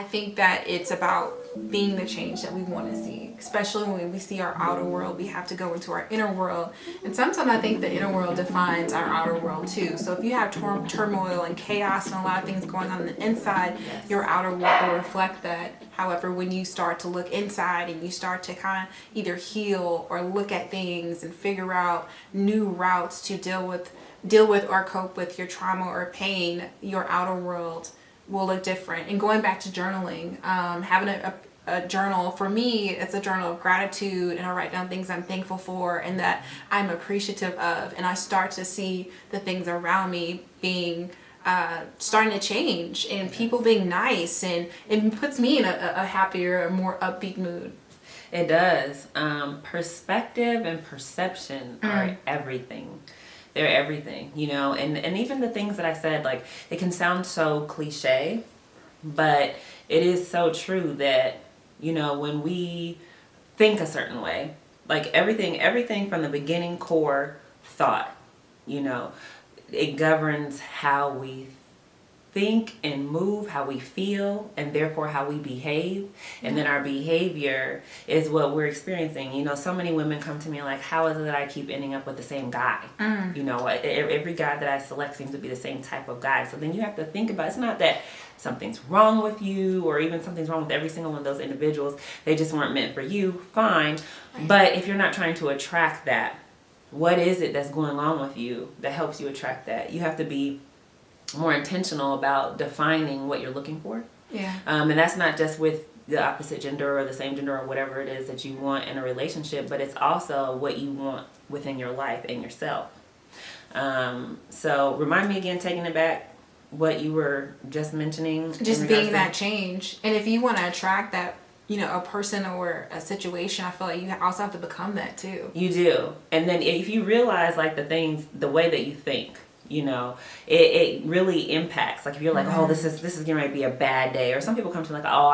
think that it's about being the change that we want to see, especially when we see our outer world. We have to go into our inner world, and sometimes I think the inner world defines our outer world too. So if you have turmoil and chaos and a lot of things going on the inside, your outer world will reflect that. However, when you start to look inside and you start to kind of either heal or look at things and figure out new routes to deal with or cope with your trauma or pain, your outer world will look different. And going back to journaling, having a journal, for me, it's a journal of gratitude, and I write down things I'm thankful for and that I'm appreciative of, and I start to see the things around me being starting to change, and people being nice, and it puts me in a happier, more upbeat mood. It does. Perspective and perception are everything. They're everything, you know, and even the things that I said, like, it can sound so cliche, but it is so true that, you know, when we think a certain way, like everything from the beginning core thought, you know, it governs how we think and move, how we feel, and therefore how we behave. And then our behavior is what we're experiencing. You know, so many women come to me like, how is it that I keep ending up with the same guy? You know, every guy that I select seems to be the same type of guy. So then you have to think about, it's not that something's wrong with you or even something's wrong with every single one of those individuals. They just weren't meant for you. Fine. Right. But if you're not trying to attract that, what is it that's going on with you that helps you attract that? You have to be more intentional about defining what you're looking for. Yeah. And that's not just with the opposite gender or the same gender or whatever it is that you want in a relationship, but it's also what you want within your life and yourself. So remind me again, taking it back, what you were just mentioning. Just being that change. And if you want to attract that, you know, a person or a situation, I feel like you also have to become that too. You do. And then if you realize, like, the way that you think, you know, it really impacts. Like if you're like, oh, this is going to be a bad day, or some people come to me like, oh,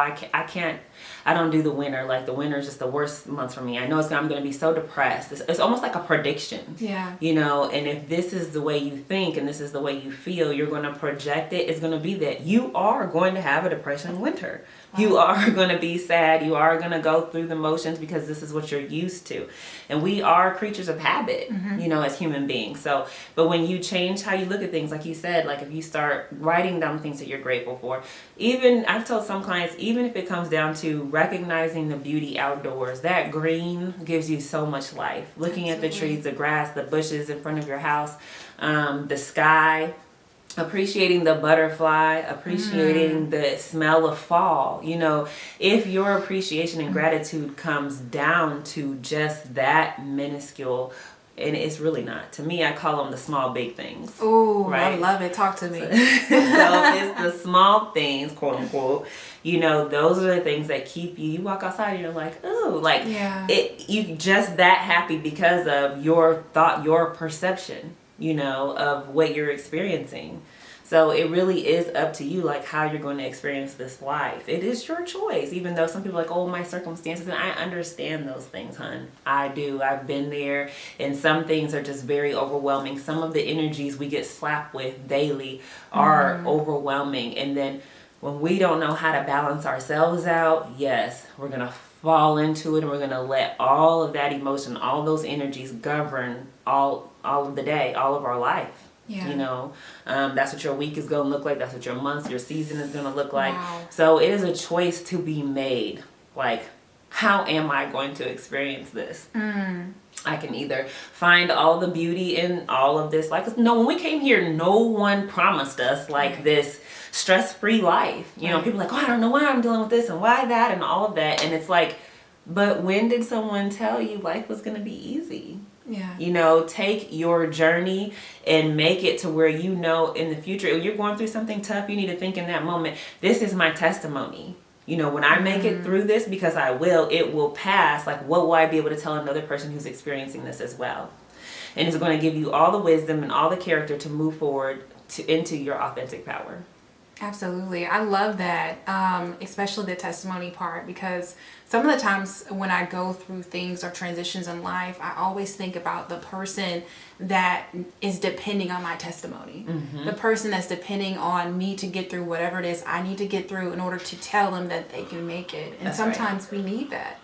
I don't do the winter. Like the winter is just the worst month for me. I know I'm going to be so depressed. It's almost like a prediction. Yeah. You know, and if this is the way you think and this is the way you feel, you're going to project it. It's going to be that you are going to have a depression in winter. Wow. You are going to be sad. You are going to go through the motions because this is what you're used to. And we are creatures of habit, you know, as human beings. So, but when you change how you look at things, like you said, like if you start writing down things that you're grateful for, even I've told some clients, even if it comes down to recognizing the beauty outdoors, that green gives you so much life. Looking at the trees, the grass, the bushes in front of your house, the sky, appreciating the butterfly, appreciating the smell of fall. You know, if your appreciation and gratitude comes down to just that minuscule, and it's really not. To me, I call them the small big things. Oh, right? I love it. Talk to me. So it's the small things, quote unquote. You know, those are the things that keep you. You walk outside and you're like, oh, like you just that happy because of your thought, your perception, you know, of what you're experiencing. So it really is up to you, like, how you're going to experience this life. It is your choice, even though some people are like, oh, my circumstances. And I understand those things, hon. I do. I've been there. And some things are just very overwhelming. Some of the energies we get slapped with daily are overwhelming. And then when we don't know how to balance ourselves out, yes, we're going to fall into it, and we're going to let all of that emotion, all those energies govern all of the day, all of our life. Yeah. You know, that's what your week is going to look like. That's what your month, your season is going to look like. Wow. So it is a choice to be made. Like, how am I going to experience this? I can either find all the beauty in all of this. Like, no, when we came here, no one promised us like this stress-free life. You know, people are like, oh, I don't know why I'm dealing with this and why that and all of that. And it's like, but when did someone tell you life was going to be easy? Yeah. You know, take your journey and make it to where, you know, in the future, if you're going through something tough, you need to think in that moment, this is my testimony. You know, when I make it through this, because it will pass. Like, what will I be able to tell another person who's experiencing this as well? And it's going to give you all the wisdom and all the character to move forward into your authentic power. Absolutely. I love that, especially the testimony part, because some of the times when I go through things or transitions in life, I always think about the person that is depending on my testimony. The person that's depending on me to get through whatever it is I need to get through in order to tell them that they can make it. And That's sometimes we need that.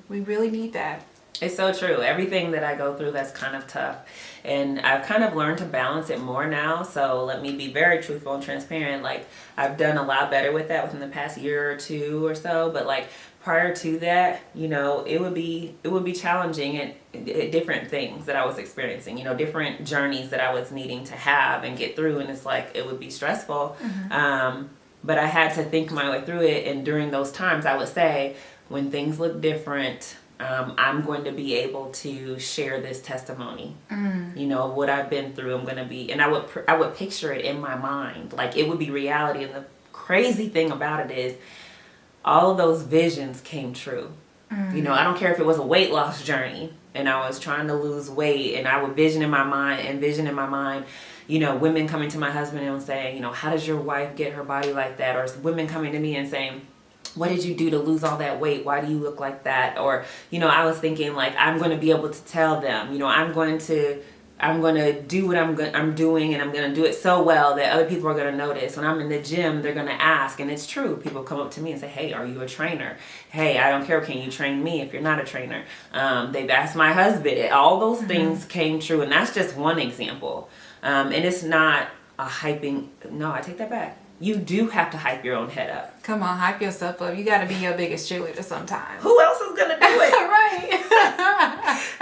We really need that. It's so true. Everything that I go through that's kind of tough. And I've kind of learned to balance it more now. So let me be very truthful and transparent. Like, I've done a lot better with that within the past year or two or so. But like prior to that, you know, it would be challenging and different things that I was experiencing, you know, different journeys that I was needing to have and get through. And it's like, it would be stressful. But I had to think my way through it. And during those times, I would say, when things look different, I'm going to be able to share this testimony, you know, what I've been through. I'm going to be, and I would picture it in my mind, like it would be reality. And the crazy thing about it is all of those visions came true. You know, I don't care if it was a weight loss journey and I was trying to lose weight, and I would envision in my mind, you know, women coming to my husband and saying, you know, how does your wife get her body like that? Or women coming to me and saying, what did you do to lose all that weight? Why do you look like that? Or, you know, I was thinking like, I'm going to be able to tell them, you know, I'm going to do what I'm doing, and I'm going to do it so well that other people are going to notice. When I'm in the gym, they're going to ask, and it's true. People come up to me and say, hey, are you a trainer? Hey, I don't care. Can you train me if you're not a trainer? They've asked my husband. All those things came true. And that's just one example. And it's not a hyping. No, I take that back. You do have to hype your own head up. Come on, hype yourself up. You got to be your biggest cheerleader sometimes. Who else is going to do it? Right.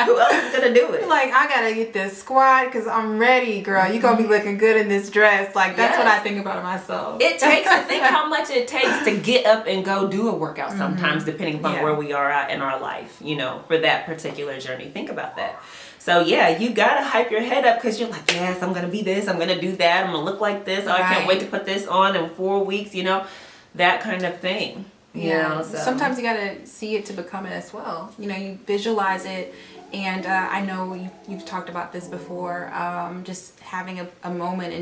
Who else is going to do it? Like, I got to get this squat because I'm ready, girl. You're going to be looking good in this dress. Like, that's what I think about myself. It takes, think how much it takes to get up and go do a workout sometimes, depending upon where we are at in our life, you know, for that particular journey. Think about that. So yeah, you gotta hype your head up because you're like, yes, I'm gonna be this, I'm gonna do that, I'm gonna look like this, I can't wait to put this on in 4 weeks, you know, that kind of thing. You know, so. Sometimes you gotta see it to become it as well. You know, you visualize it, and I know you've talked about this before, just having a moment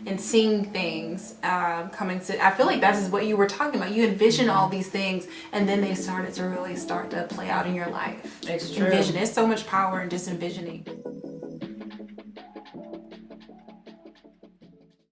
and seeing things coming to. I feel like that's what you were talking about. You envision all these things, and then they started to really start to play out in your life. It's true. Envision. There's so much power in just envisioning.